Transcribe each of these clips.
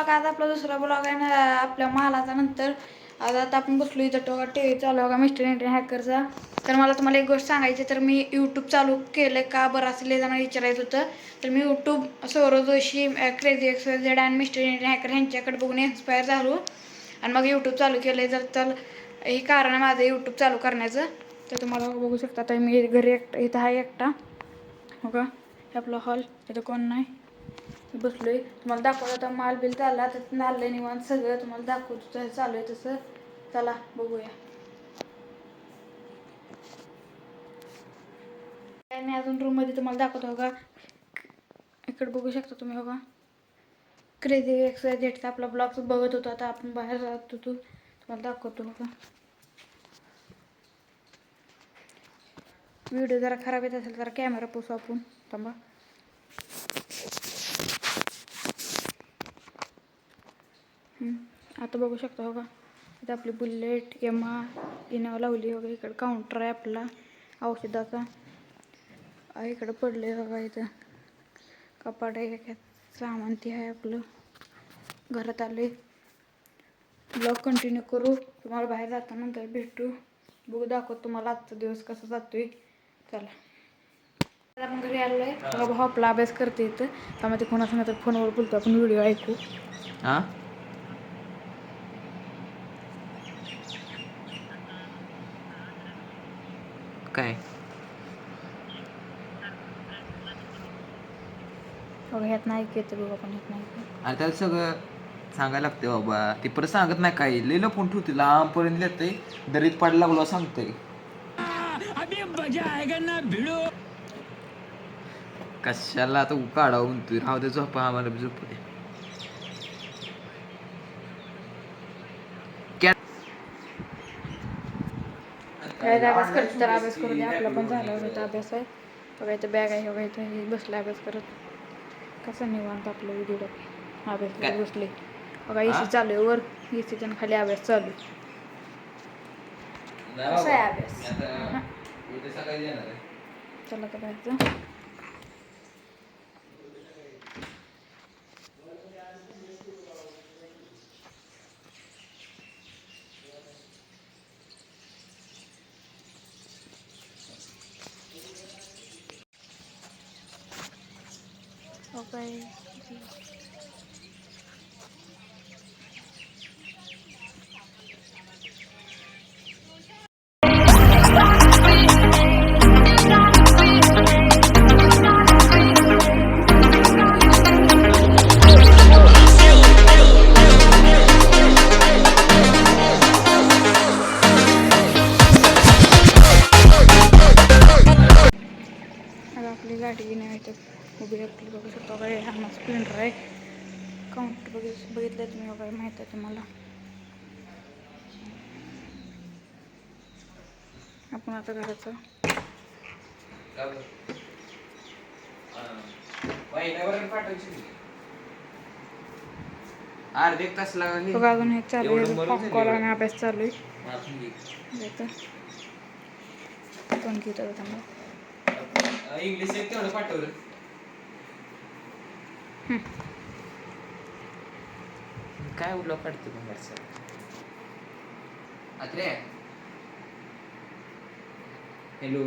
Blog आज आपला दुसरा ब्लॉग आहे ना आपल्या मालाचा नंतर. आता आपण बसलो इथं टोका टी व्ही चालू आहे का मिस्टर इंडियन हॅकरचा. तर मला तुम्हाला एक गोष्ट सांगायची तर मी यूट्यूब चालू केलं का बरं असं लय जणांना विचारायचं होतं. तर मी YouTube Saurav Joshi crazy XYZ आणि मिस्टर इंडियन हॅकर ह्यांच्याकडे बघून इन्स्पायर झालो आणि मग यूट्यूब चालू केलं. तर हे कारण आहे माझं यूट्यूब चालू करण्याचं. तर तुम्हाला बघू शकता तर मी घरी एकटा इथं आहे एकटा हो का. हे आपला हॉल इथं कोण नाही बसलोय. तुम्हाला दाखवलं तर माल बिल चालला तर नाललं निवांत सगळं तुम्हाला दाखवतो चालू आहे तसं. चला बघूया. मी अजून रूम मध्ये तुम्हाला दाखवतो हो का. इकडे बघू शकता तुम्ही हो का. क्रेझी XYZ आपला ब्लॉग बघत होतो. आता आपण बाहेर जात होतो तुम्हाला दाखवतो हो का. व्हिडिओ जरा खराब येत असेल जरा कॅमेरा पुसू आपण थांबा. आता बघू शकता हो का. इथं आपली बुलेट केमा इनोवा लावली वगैरे. इकडं काउंटर आहे आपला औषधाचा. इकडं पडले बघा इथं कपाट आहे सामान ते आहे आपलं. घरात आले ब्लॉग कंटिन्यू करू. तुम्हाला बाहेर जातानंतर भेटू बघू दाखवतो तुम्हाला आजचा दिवस कसा जातोय. चला आपण घरी आलो आहे. भाऊ आपला अभ्यास करते इथं त्यामध्ये कोणासंग तर फोनवर बोलतो आपण व्हिडिओ ऐकू. काय ह्यात नाही ऐकत बघू आपण ह्यात नाही. आणि त्याला सगळं सांगायला लागते बाबा. ती परत सांगत नाही काही लिहिलं फोन ठेवते लांबपर्यंत येते दरीत पाडायला लागलो सांगतोय. कशाला आता काढावं म्हणतोय. राहू दे झोपा आम्हाला बी झोपू दे. अभ्यास करतो तर अभ्यास करू दे. आपला पण झाला होता अभ्यास आहे बघा. इथं बॅग आहे बघा. इथं बसला अभ्यास करत कसं निवांत आपलं व्हिडिओ अभ्यास करत बसले बघा. AC चालू आहे वर AC च्या खाली अभ्यास चालू आहे. कसा आहे अभ्यास. चला तर बाहेरचं. ओके आपली गाडी नाही उभी आपली बघू शकतो काय. हा स्प्लेंडर आहे. काउंटर बघितलं तुम्ही बघा माहित आहे तुम्हाला. आपण आता घराचं अर्धा एक तास लागला बघा अजून हे चालू आहे. फॉर्म कॉल आणि अभ्यास चालू आहे. कोण घेत त्यांना इंग्लिश तेवढं पाठवलं. काय उडलं काढतो बाहेरचं आत्रे. हॅलो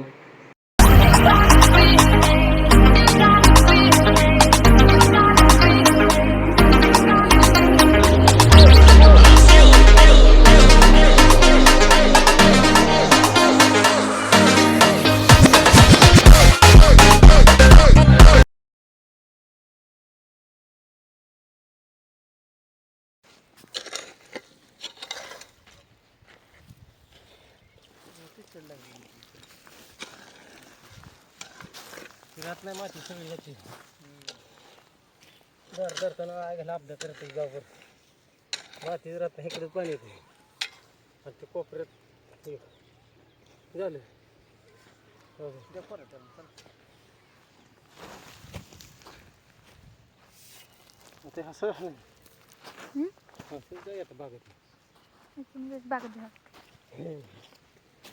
रात नाही माती सगळी ह्याची दर धरताना ऐकायला अभ्यास करते गावभर माती रात नाही. इकडेच पाणी येते आणि ते कोपऱ्यात हे झालं ते असं नाही असं येतं बागेत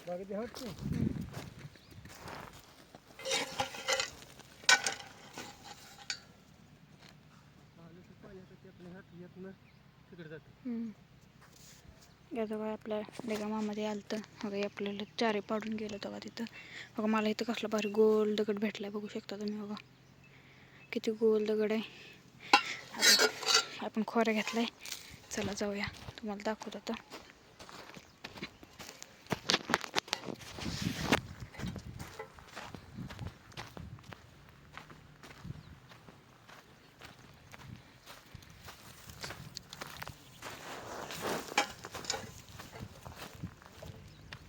बागेत हट पाणी ते आपल्या हात यातनं तिकडे जातं. याचं काय आपल्या डेगामामध्ये आलं तर बघा आपल्याला चारे पाडून गेलं तेव्हा तिथं बघा. मला इथं कसला भारी गोल दगड भेटलाय बघू शकता तुम्ही. बघा किती गोल दगड आहे. आता आपण खोऱ्या घेतलाय. चला जाऊया, तुम्हाला दाखवत आता.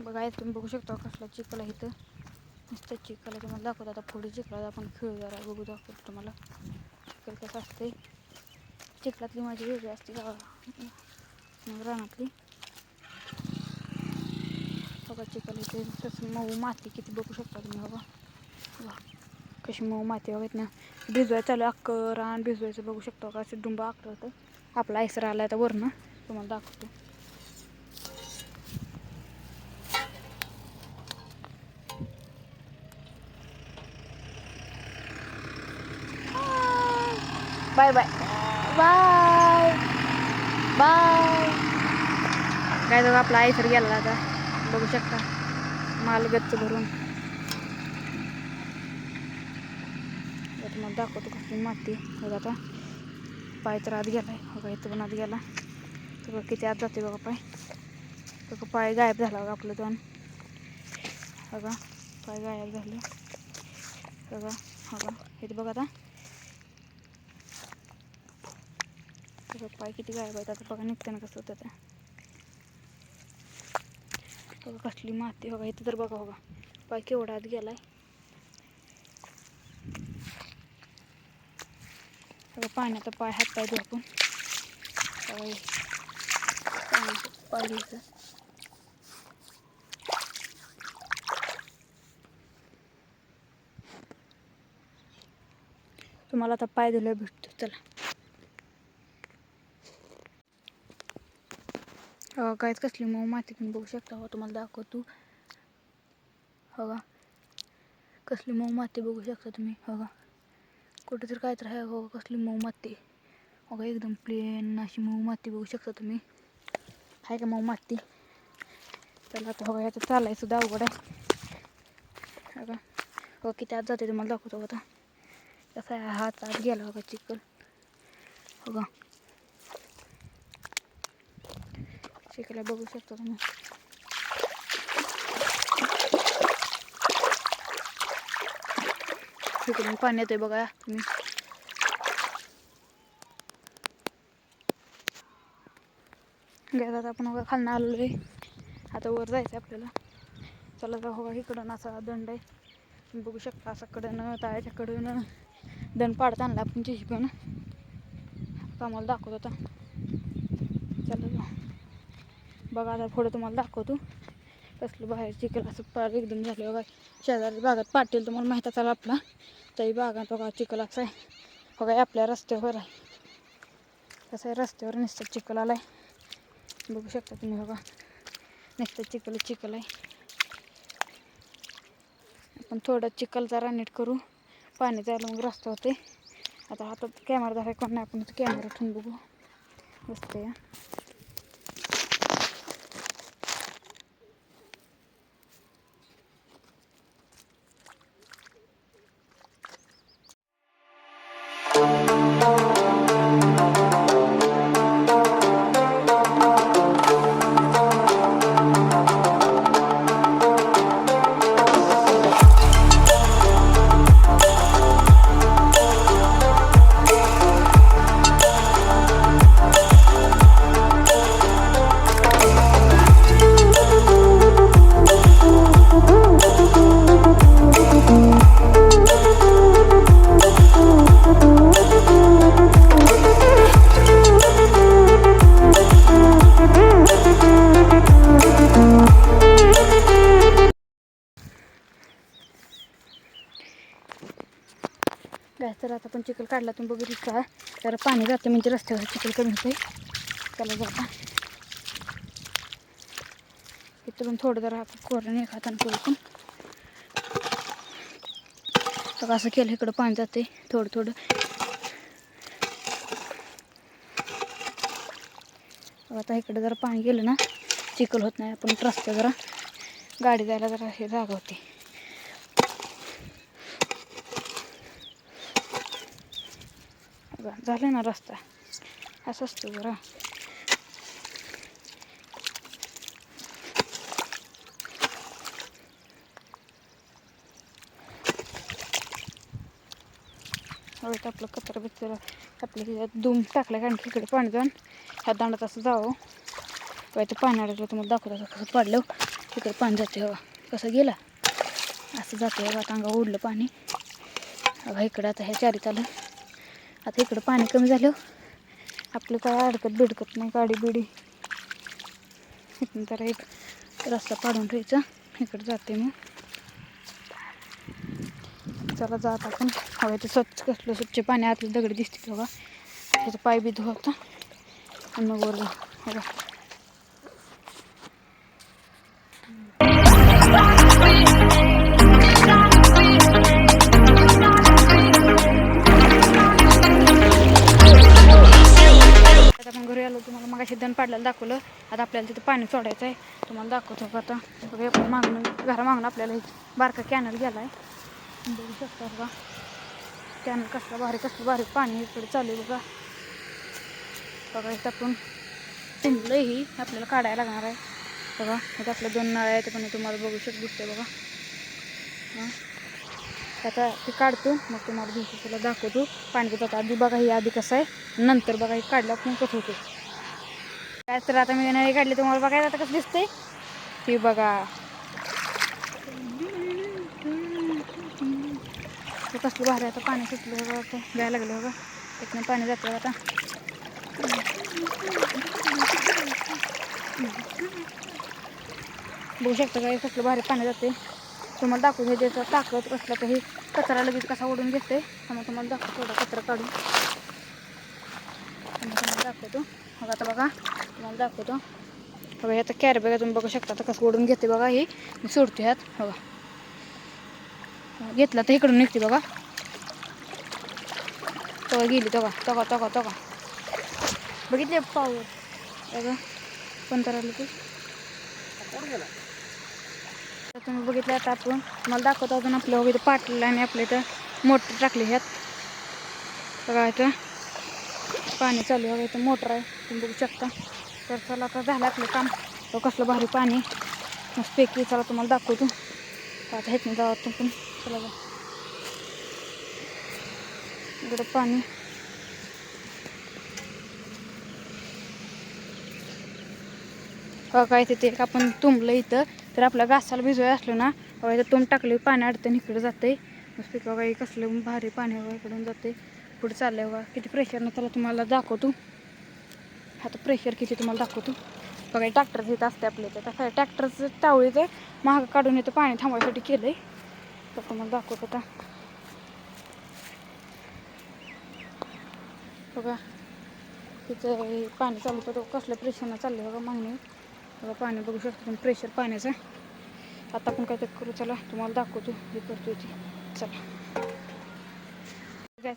बघा तुम्ही बघू शकता कसला चिखल आहे इथं. नुसतं चिखल आहे. तुम्हाला दाखवतो आता. पुढे चिखलात आपण खेळ जरा बघू दाखवतो तुम्हाला. चिखल कसं असते. चिखलातली माझी वेगळी असते मग रानातली. बघा चिखल इथे तसं मऊ माती किती बघू शकता तुम्ही. बघा कशी मऊ माती बघत ना. भिजवायचं चालू अख्खं रान भिजवायचं बघू शकतो का. असं डुंबा अख्खं होतं. आपला आयसर आला तर वरनं तुम्हाला दाखवतो. Bye bye bye bye. काय बघा आपला आयसर गेला आता बघू शकता. माल गच्च भरून. तुम्हाला दाखवतो कसली माती. बघा आता पाय तर आत गेलाय. बघा इथं पण आत गेला. तर बघा किती आत जाते बघा पाय. बघा पाय गायब झाला बघा आपलं दोन. बघा पाय गायब झाले. बघा बघा इथे बघा आता. बघा पाय किती गायब आहेत. आता बघा निघताना कसं होतं ते. बघा कसली माती. बघा इथं तर बघा. बघा पाय केवढा आत गेलाय. बघा पाण्यात पाय हात पाय धुवून पाय घ्यायचं. तुम्हाला आता पाय धुला भेटतो. चला काहीच कसली मऊ माती तुम्ही बघू शकता. हो तुम्हाला दाखवतो. बघा कसली मऊ माती बघू शकता तुम्ही. बघा कुठे तर काय तर आहे. हो कसली मऊ माती. बघा एकदम प्लेन अशी मऊ माती बघू शकता तुम्ही. आहे का मऊ माती. चला आता बघा याचं चालायचं सुद्धा अवघड आहे. बघा हो किती आत जाते तुम्हाला दाखवतो. आता कसा आहे हात आत गेला बघा चिखल. बघा चिखला बघू शकता तुम्ही. तिकडून पाणी येतंय बघा तुम्ही. गेला आपण बघा खालनं आलेलो आहे. आता वर जायचं आपल्याला. चला तर बघा इकडून असा दंड आहे. तुम्ही बघू शकता. असं कडनं तळ्याच्या कडनं दंड पाडत आणला आपण तिची पण. आम्हाला दाखवत होता. चला बघा आता पुढं तुम्हाला दाखवतो. कसलं बाहेर चिखल असं पार एकदम झालं बघा. शेजारी बागात पाटील तुम्हाला माहीत असाल आपला. तरी बागात बघा चिखल असं आहे. बघा आपल्या रस्त्यावर आहे. कसं आहे रस्त्यावर नुसतं चिखल आलाय. बघू शकता तुम्ही. बघा नुसतं चिखल आहे. आपण थोडं चिखलचा रानीट करू. पाणी जायला मग रस्ता होते. आता हातात कॅमेरा धराय कोण नाही. आपण कॅमेरा ठेवून बघू. मस्त आहे. गॅस तर आता पण चिखल काढला तुम्ही बघितलं का. तर पाणी जातं म्हणजे रस्त्यावर चिखल कमी होते. त्याला जाता इथं पण थोडं जरा कोरणे एक हातानं करू पण. बघा असं केलं इकडं पाणी जाते थोडं थोडं. आता इकडे जरा पाणी गेलं ना चिखल होत नाही, आपण रस्ता जरा गाडी जायला जरा हे जागा होती. झालं ना रस्ता असं असतो जरा. हवेत आपलं कचरा बिचरा आपल्या ह्याच्यात धुवून टाकलं, कारण की इकडे पाणी जाऊन ह्या दांडात असं जावं. ते पाणी अडकलं तुम्हाला दाखवतं कसं पडलं. तिकडे पाणी जाते हवा कसं गेला असं जाते हवा. आता अंगा उडलं पाणी बघा इकडं. आता ह्या चारीत आलं. आता इकडं पाणी कमी झालं, आपलं काय अडकत बिडकत नाही गाडी बिडी. इथून जरा एक रस्ता पाडून ठेवायचा, इकडं जाते मग. चला जात आपण. हवं ते स्वच्छ कसलं स्वच्छ पाणी आतली दगड दिसते बघा. त्याचं पाय बी धुवता आणि मग वर बघा. आता आपण घरी आलो. तुम्हाला मग दण पाडल्याला दाखवलं. आता आपल्याला तिथं पाणी सोडायचं आहे, तुम्हाला दाखवतो का. आता बघा आपण मागणं घरामागणं आपल्याला बारका कॅनल गेला आहे, बघू शकता बघा. कॅनल कसलं भारी पाणी इकडे चालू आहे बघा. बघा इथं आपण तुंबलं ही आपल्याला काढायला लागणार आहे बघा. इथं आपलं 2 नळ आहे, ते पण तुम्हाला बघू दिसते बघा. हां आता ते काढतो, मग तुम्हाला दिवसाला दाखवतो पाणी पितात. आधी बघा ही आधी कसं आहे, नंतर बघा हे काढलं पण कसं होतं काय. तर आता मी नळी काढली, तुम्हाला बघायला आता कसं दिसतंय हे बघा. ते कसलं भारी आता पाणी सुटलं बघा. आता द्यायला लागलं बघा, इथनं पाणी जातं आता. बघू शकता काय कसलं भारी पाणी जाते. तुम्हाला दाखवून हे त्याचं ताकद कसलं तर हे कचरा लगेच कसा ओढून घेते. त्यामुळे तुम्हाला दाखवतो थोडा कचरा काढून तुम्हाला दाखवतो. मग आता बघा तुम्हाला दाखवतो बघा. आता कॅरी बघा तुम्ही बघू शकता आता कसं ओढून घेते बघा. हे मी सोडतो ह्यात बघा. घेतला तर इकडून निघते बघा. तेव्हा गेली तेव्हा बघितले पावर बघा पण आलं ते तुम्ही बघितलं. आता आपण मला दाखवतो अजून आपल्या इथं पाटलं आणि आपल्या इथं मोटर टाकली ह्यात बघा. इथं पाणी चालू आहे, इथं मोटर आहे तुम्ही बघू शकता. तर चला आता झालं आपलं काम. कसलं भारी पाणी मस्तपैकी. चला तुम्हाला दाखवतो आता ह्यातनं जावं पण. चला जा इकडं पाणी बघा. इथे एक आपण तुंबलं इथं, तर आपल्या घासाला भिजवाय असलं ना बघा. इथं तुंब टाकलं पाणी अडतं इकडं जाते मस्त बघा. हे कसलं भारी पाणी बघा इकडून जाते पुढे चाललंय बघा. किती प्रेशरनं त्याला तुम्हाला दाखवतो. आता प्रेशर किती तुम्हाला दाखवतो बघा. ट्रॅक्टरचं इथं असते आपल्या इथं. आता ट्रॅक्टरचं टावळीचं महाग काढून इथं पाणी थांबवायसाठी केलं आहे, तर तुम्हाला दाखवतो आता बघा. तिथं पाणी चालू होतं कसलं प्रेशरनं चाललं बघा मागणी बघा. पाणी बघू शकतो तुम्ही प्रेशर पाण्याचं. आता आपण काहीतरी करू. चला तुम्हाला दाखवतो हे करतो ते. चला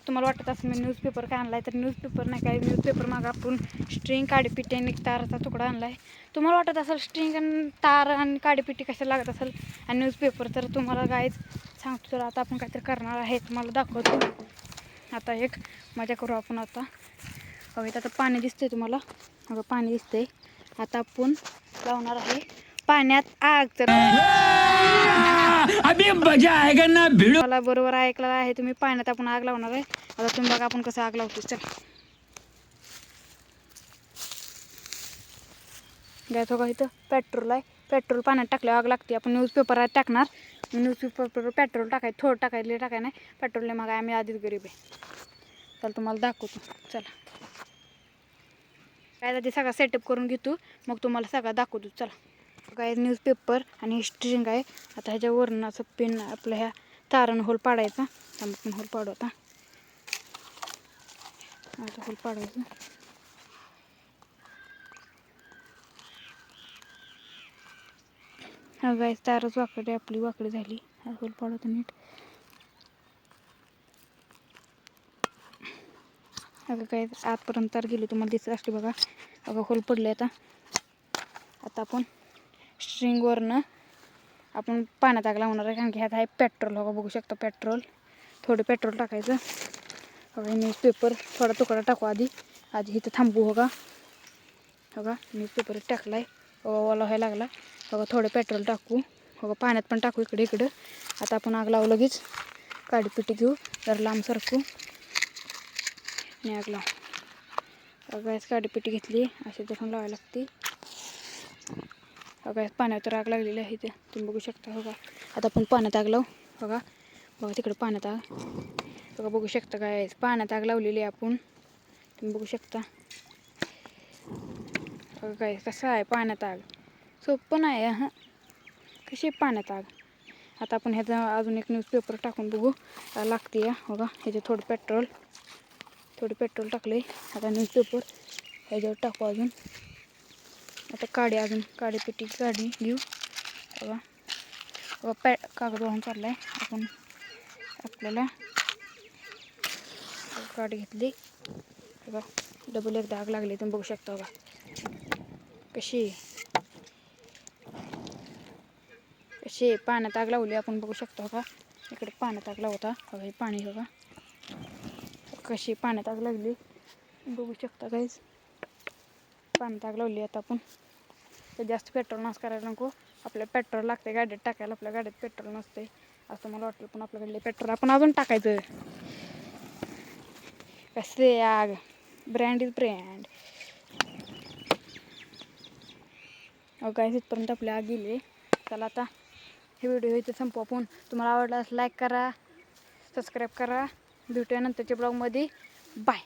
तुम्हाला वाटत असं मी न्यूजपेपर काय आणलाय, तर न्यूजपेपर नाही काय. न्यूजपेपर मागं आपण स्ट्रिंग काडीपिटी आणि ताराचा तुकडा आणलाय. तुम्हाला वाटत असेल स्ट्रिंग आणि तार आणि काडीपिटी कशाला लागत असेल आणि न्यूजपेपर, तर तुम्हाला गाईज सांगतो. तर आता आपण काहीतरी करणार आहे, तुम्हाला दाखवतो. आता एक मजा करू आपण. आता हवेत आता पाणी दिसतंय तुम्हाला अगं पाणी दिसतंय. आता आपण लावणार आहे पाण्यात आग. तर अभी मजा आएगा ना भिडो. मला बरोबर ऐकलं आहे तुम्ही. पाण्यात आपण आग लावणार आहे. आता तुम्ही बघा आपण कसं आग लावतो. चला घ्यायचं का. इथं पेट्रोल आहे, पेट्रोल पाण्यात टाकल्यावर आग लागते. आपण न्यूजपेपर टाकणार, न्यूजपेपर पेट्रोल टाकायचं थोडं टाकायला टाकाय नाही. पेट्रोलने मग आम्ही आधीच गरीब आहे. चल तुम्हाला दाखवतो. चला काय आधी सगळा सेटअप करून घेतो, मग तुम्हाला सगळं दाखवतो. चला काय न्यूजपेपर आणि स्ट्रिंग आहे. आता ह्याच्यावरून असं पिन आपल्या ह्या तारानं होल पाडायचा. त्यामुळे पण होल पाडू. आता होल पाडायचं. हा गाय तारच वाकडी आपली वाकडी झाली. हा होल पाडवतो नीट. अगं काय आतपर्यंत तर गेली तुम्हाला दिसत असते बघा. अगं होल पडले आता आपण स्ट्रिंगवरनं आपण पाण्यात आग लावणार आहे, कारण की ह्यात आहे पेट्रोल. हो बघू शकता पेट्रोल. थोडं पेट्रोल टाकायचं. बघा न्यूजपेपर थोडा तुकडा टाकू आधी इथं थांबू. हो का न्यूजपेपर टाकलाय. ओला व्हायला लागला. बघा थोडं पेट्रोल टाकू. हो पाण्यात पण टाकू इकडं. आता आपण आग लावू लगेच. काडीपिटी घेऊ जरा लांब सरकू आणि आग लावू. गॅस काडीपिटी घेतली अशी धरून लावायला लागते. गॅस पाण्यात तर आग लागलेली आहे इथे तुम्ही बघू शकता. हो का आता आपण पाण्यात आग लावू. बघा तिकडे पाण्यात आग. बघू शकता काय पाण्यात आग लावलेली आहे आपण. तुम्ही बघू शकता. काय कसं आहे पाण्यात आग. सोपं नाही हां. कशी पाण्यात आग. आता आपण ह्याचा अजून एक न्यूजपेपर टाकून बघू लागते या. बघा ह्याचे थोडं पेट्रोल टाकले. आता न्यूजपेपर ह्याच्यावर टाकू अजून. आता काडीपिटी काढी घेऊ. बघा कागद वाहून चाललाय. आपण आपल्याला काडी घेतली. बघा डबल एकदा आग लागली तुम्ही बघू शकता. बघा कशी पाण्यात आग लावली आपण बघू शकतो. का इकडे पाण्यात आग लावता. बघा हे पाणी. बघा कशी पाण्यात आग लागली बघू शकता काहीच. पाण्यात आग लावली. आता आपण तर जास्त पेट्रोल नाश करायला नको. आपल्याला पेट्रोल लागते गाडीत टाकायला. आपल्या गाडीत पेट्रोल नसते असं मला वाटलं, पण आपल्याकडले पेट्रोल आपण अजून टाकायचं. कसे आग ब्रँड इज ब्रँड. काय इथपर्यंत आपली आग गेली. चला आता हे व्हिडिओ इथे संपू आपण. तुम्हाला आवडला लाईक करा, सबस्क्राईब करा. भेटूया नंतरच्या ब्लॉगमध्ये. बाय.